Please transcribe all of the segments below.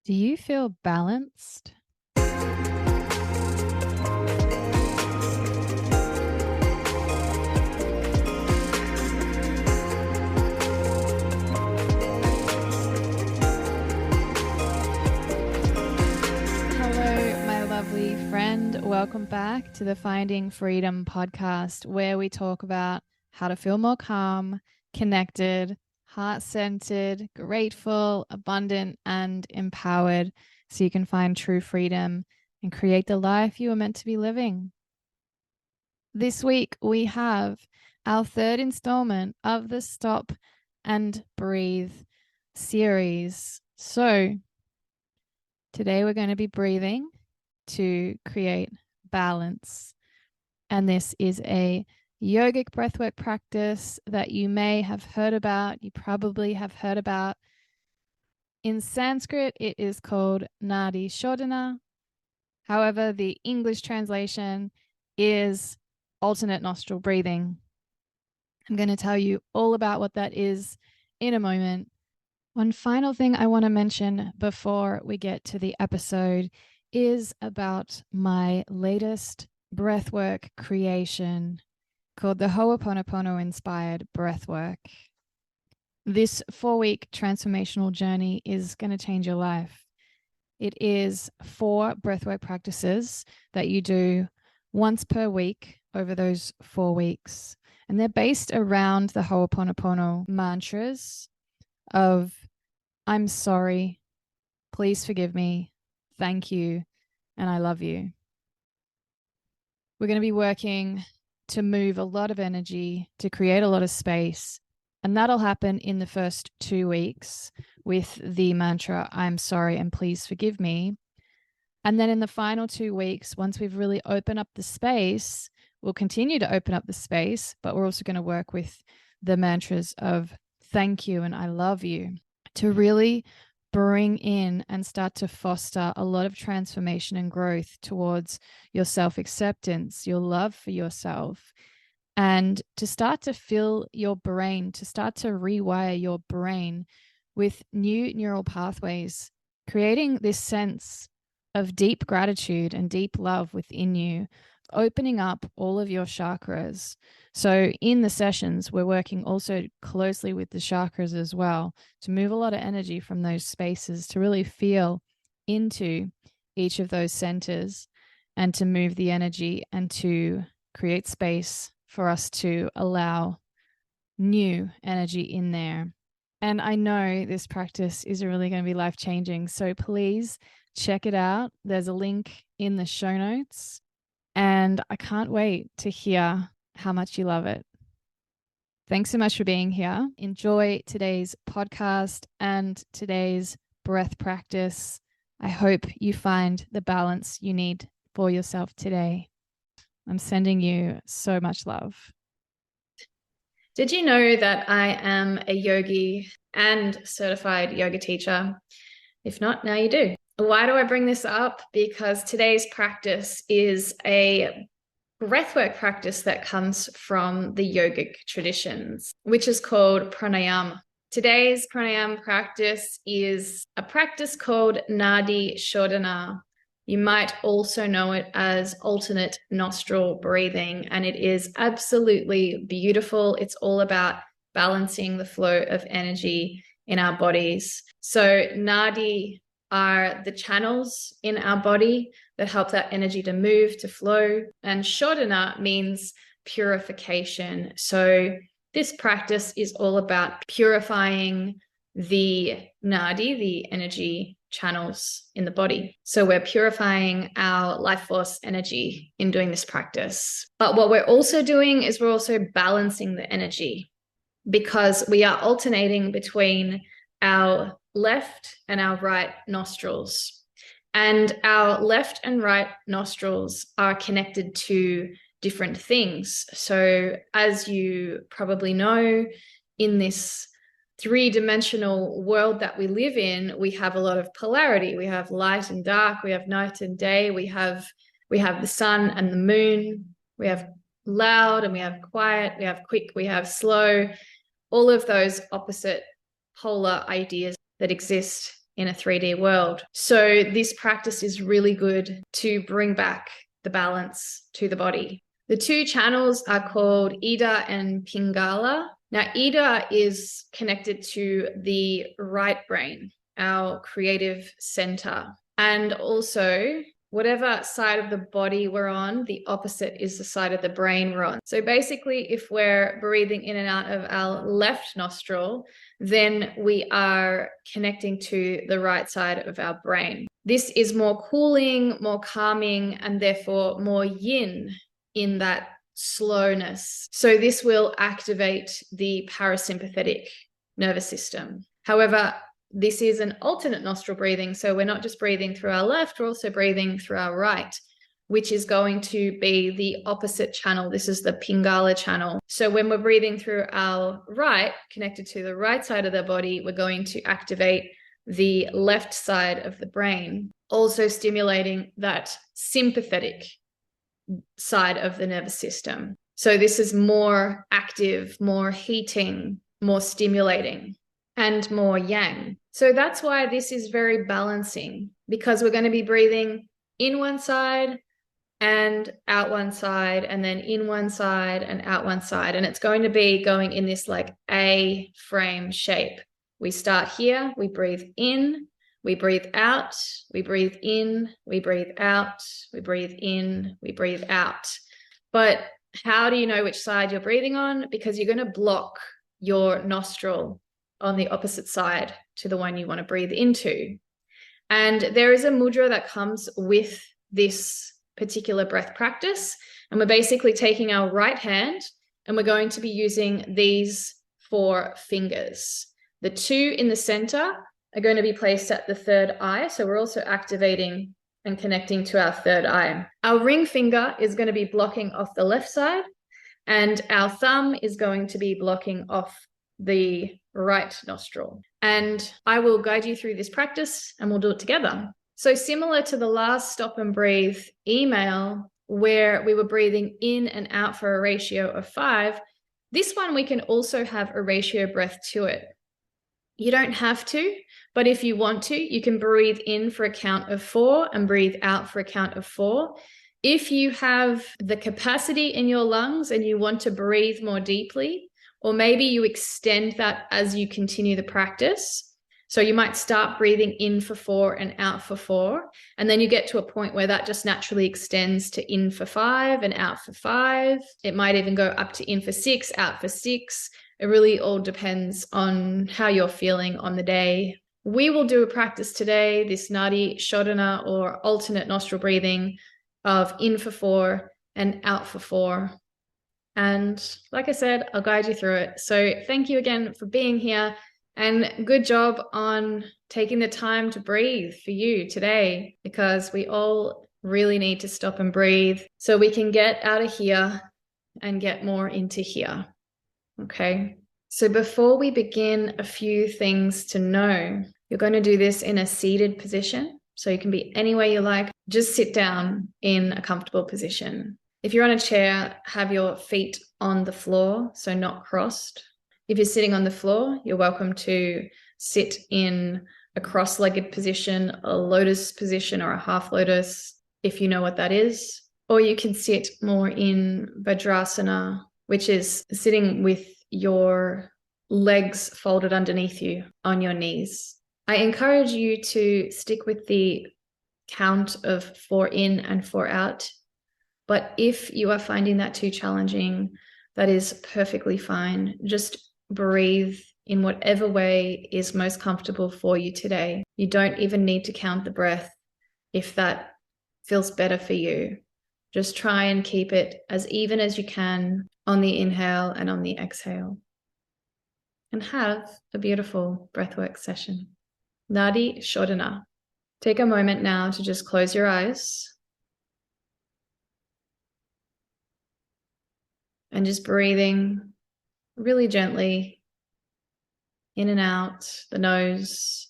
Do you feel balanced? Hello, my lovely friend. Welcome back to the Finding Freedom podcast, where we talk about how to feel more calm, connected, heart-centered, grateful, abundant, and empowered so you can find true freedom and create the life you are meant to be living. This week, we have our third installment of the Stop and Breathe series. So today we're going to be breathing to create balance. And this is a yogic breathwork practice that you may have heard about. You probably have heard about. In Sanskrit, it is called Nadi Shodhana. However, the English translation is alternate nostril breathing. I'm going to tell you all about what that is in a moment. One final thing I want to mention before we get to the episode is about my latest breathwork creation called the Ho'oponopono inspired breathwork. This 4-week transformational journey is going to change your life. It is 4 breathwork practices that you do once per week over those 4 weeks. And they're based around the Ho'oponopono mantras of I'm sorry, please forgive me, thank you, and I love you. We're going to be working to move a lot of energy, to create a lot of space. And that'll happen in the first 2 weeks with the mantra, I'm sorry and please forgive me. And then in the final 2 weeks, once we've really opened up the space, we'll continue to open up the space, but we're also going to work with the mantras of thank you and I love you to really bring in and start to foster a lot of transformation and growth towards your self-acceptance, your love for yourself, and to start to fill your brain, to start to rewire your brain with new neural pathways, creating this sense of deep gratitude and deep love within you, opening up all of your chakras. So in the sessions, we're working also closely with the chakras as well to move a lot of energy from those spaces to really feel into each of those centers and to move the energy and to create space for us to allow new energy in there. And I know this practice is really going to be life-changing. So please check it out. There's a link in the show notes. And I can't wait to hear how much you love it. Thanks so much for being here. Enjoy today's podcast and today's breath practice. I hope you find the balance you need for yourself today. I'm sending you so much love. Did you know that I am a yogi and certified yoga teacher? If not, now you do. Why do I bring this up? Because today's practice is a breathwork practice that comes from the yogic traditions, which is called pranayama. Today's pranayama practice is a practice called Nadi Shodhana. You might also know it as alternate nostril breathing, and it is absolutely beautiful. It's all about balancing the flow of energy in our bodies. So Nadi are the channels in our body that help that energy to move, to flow. And Shodhana means purification. So this practice is all about purifying the Nadi, the energy channels in the body. So we're purifying our life force energy in doing this practice. But what we're also doing is we're also balancing the energy because we are alternating between our left and our right nostrils. And our left and right nostrils are connected to different things. So as you probably know, in this 3-dimensional world that we live in, we have a lot of polarity. We have light and dark, we have night and day, we have the sun and the moon, we have loud and we have quiet, we have quick, we have slow, all of those opposite polar ideas that exist in a 3D world. So this practice is really good to bring back the balance to the body. The two channels are called Ida and Pingala. Now, Ida is connected to the right brain, our creative center. And also, whatever side of the body we're on, the opposite is the side of the brain we're on. So basically, if we're breathing in and out of our left nostril, then we are connecting to the right side of our brain. This is more cooling, more calming, and therefore more yin in that slowness. So this will activate the parasympathetic nervous system. However, this is an alternate nostril breathing. So we're not just breathing through our left, we're also breathing through our right, which is going to be the opposite channel. This is the Pingala channel. So when we're breathing through our right, connected to the right side of the body, we're going to activate the left side of the brain, also stimulating that sympathetic side of the nervous system. So this is more active, more heating, more stimulating, and more yang. So that's why this is very balancing, because we're going to be breathing in one side and out one side, and then in one side and out one side. And it's going to be going in this like A frame shape. We start here, we breathe in, we breathe out, we breathe in, we breathe out, we breathe in, we breathe out. But how do you know which side you're breathing on? Because you're going to block your nostril on the opposite side to the one you want to breathe into. And there is a mudra that comes with this particular breath practice. And we're basically taking our right hand and we're going to be using these 4 fingers. The 2 in the center are going to be placed at the third eye. So we're also activating and connecting to our third eye. Our ring finger is going to be blocking off the left side, and our thumb is going to be blocking off the right nostril. And I will guide you through this practice and we'll do it together. So similar to the last stop and breathe email where we were breathing in and out for a ratio of 5, this one we can also have a ratio breath to it. You don't have to, but if you want to, you can breathe in for a count of 4 and breathe out for a count of 4. If you have the capacity in your lungs and you want to breathe more deeply, or maybe you extend that as you continue the practice. So you might start breathing in for 4 and out for 4. And then you get to a point where that just naturally extends to in for 5 and out for 5. It might even go up to in for 6, out for 6. It really all depends on how you're feeling on the day. We will do a practice today, this Nadi, Shodhana, or alternate nostril breathing of in for 4 and out for 4. And like I said, I'll guide you through it. So thank you again for being here, and good job on taking the time to breathe for you today, because we all really need to stop and breathe so we can get out of here and get more into here. Okay. So before we begin, a few things to know. You're going to do this in a seated position. So you can be anywhere you like. Just sit down in a comfortable position. If you're on a chair, have your feet on the floor, so not crossed. If you're sitting on the floor, you're welcome to sit in a cross-legged position, a lotus position, or a half lotus, if you know what that is. Or you can sit more in Vajrasana, which is sitting with your legs folded underneath you on your knees. I encourage you to stick with the count of 4 in and 4 out. But if you are finding that too challenging, that is perfectly fine. Just breathe in whatever way is most comfortable for you today. You don't even need to count the breath if that feels better for you. Just try and keep it as even as you can on the inhale and on the exhale. And have a beautiful breathwork session. Nadi Shodhana. Take a moment now to just close your eyes. And just breathing really gently in and out the nose.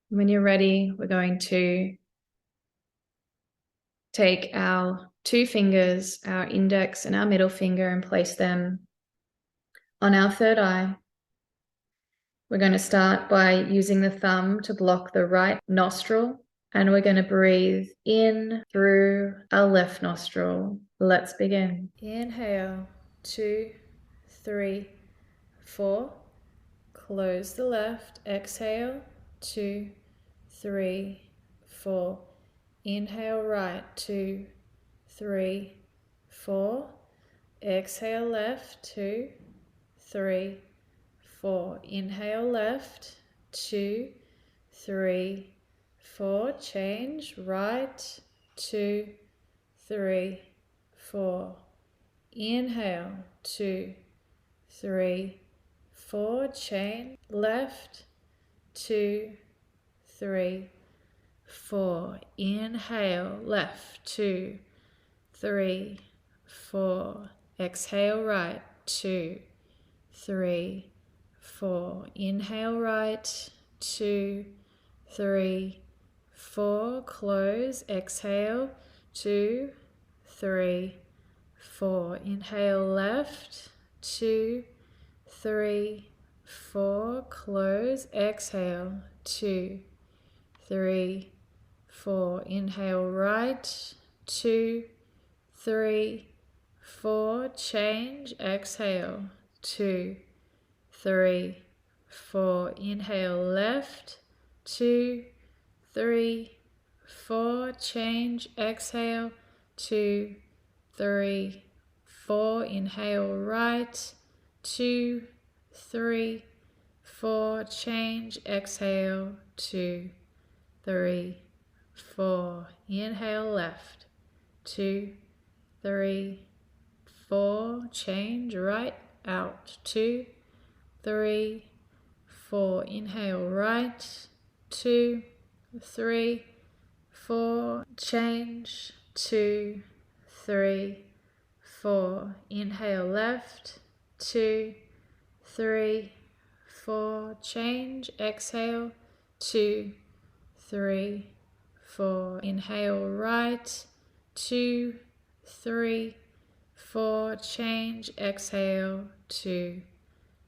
When you're ready, we're going to take our 2 fingers, our index and our middle finger, and place them On our third eye, we're going to start by using the thumb to block the right nostril, and we're going to breathe in through our left nostril. Let's begin. Inhale, 2, 3, 4. Close the left. Exhale, 2, 3, 4. Inhale right, 2, 3, 4. Exhale left, 2, 3, 4. Inhale left, 2, 3, 4. Change right, 2, 3, 4. Inhale, 2, 3, 4. Change left, 2, 3, 4. Inhale left, 2, 3, 4. Exhale right, 2, 3, 4. Inhale right, 2, 3, 4. Close. Exhale, 2, 3, 4. Inhale left, 2, 3, 4. Close. Exhale, 2, 3, 4. Inhale right, 2, 3, 4. Change. Exhale, 2, 3, 4. Inhale left, 2, 3, 4. Change. Exhale, 2, 3, 4. Inhale right, 2, 3, 4. Change. Exhale, 2, 3, 4. Inhale left, 2, 3, 4. Change right out, 2, 3, 4. Inhale right, 2, 3, 4. Change, 2, 3, 4. Inhale left, 2, 3, 4. Change. Exhale, 2, 3, 4. Inhale right, 2, 3, 4. Change. Exhale, 2,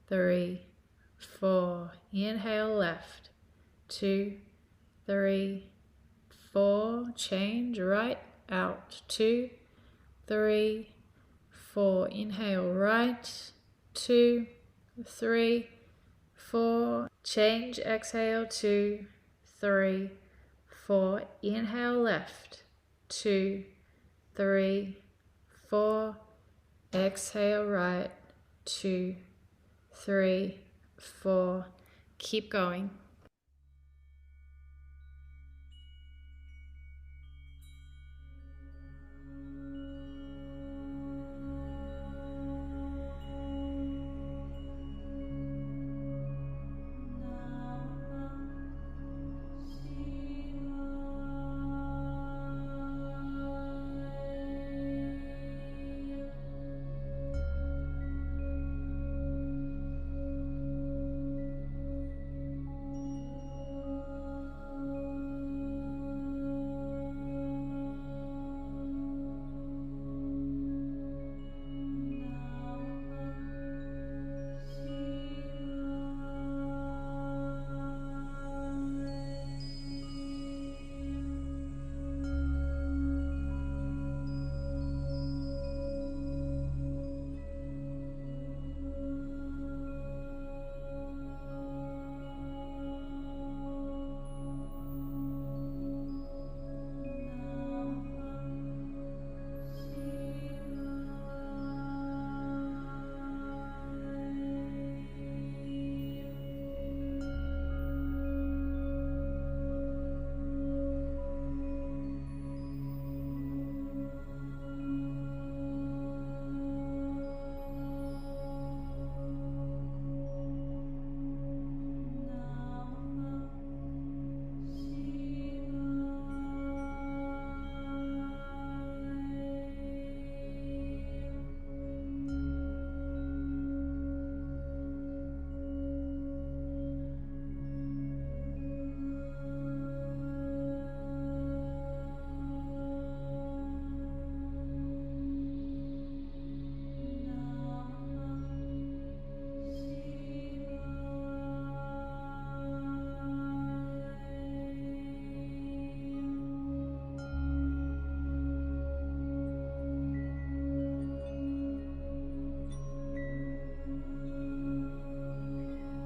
3, 4. Inhale left, 2, 3, 4. Change right out, 2, 3, 4. Inhale right, 2, 3, 4. Change. Exhale, 2, 3, 4. Inhale left, 2, 3, 4. Exhale right, 2, 3, 4. Keep going.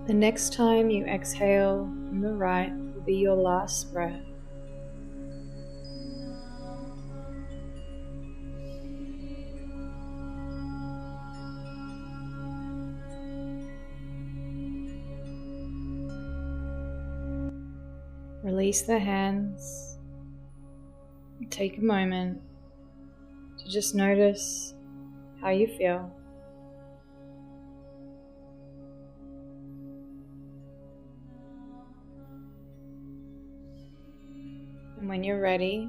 The next time you exhale from the right will be your last breath. Release the hands. Take a moment to just notice how you feel. And when you're ready,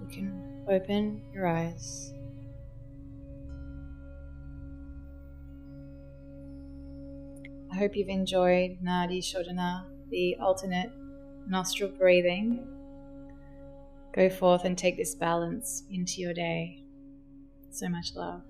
you can open your eyes. I hope you've enjoyed Nadi Shodhana, the alternate nostril breathing. Go forth and take this balance into your day. So much love.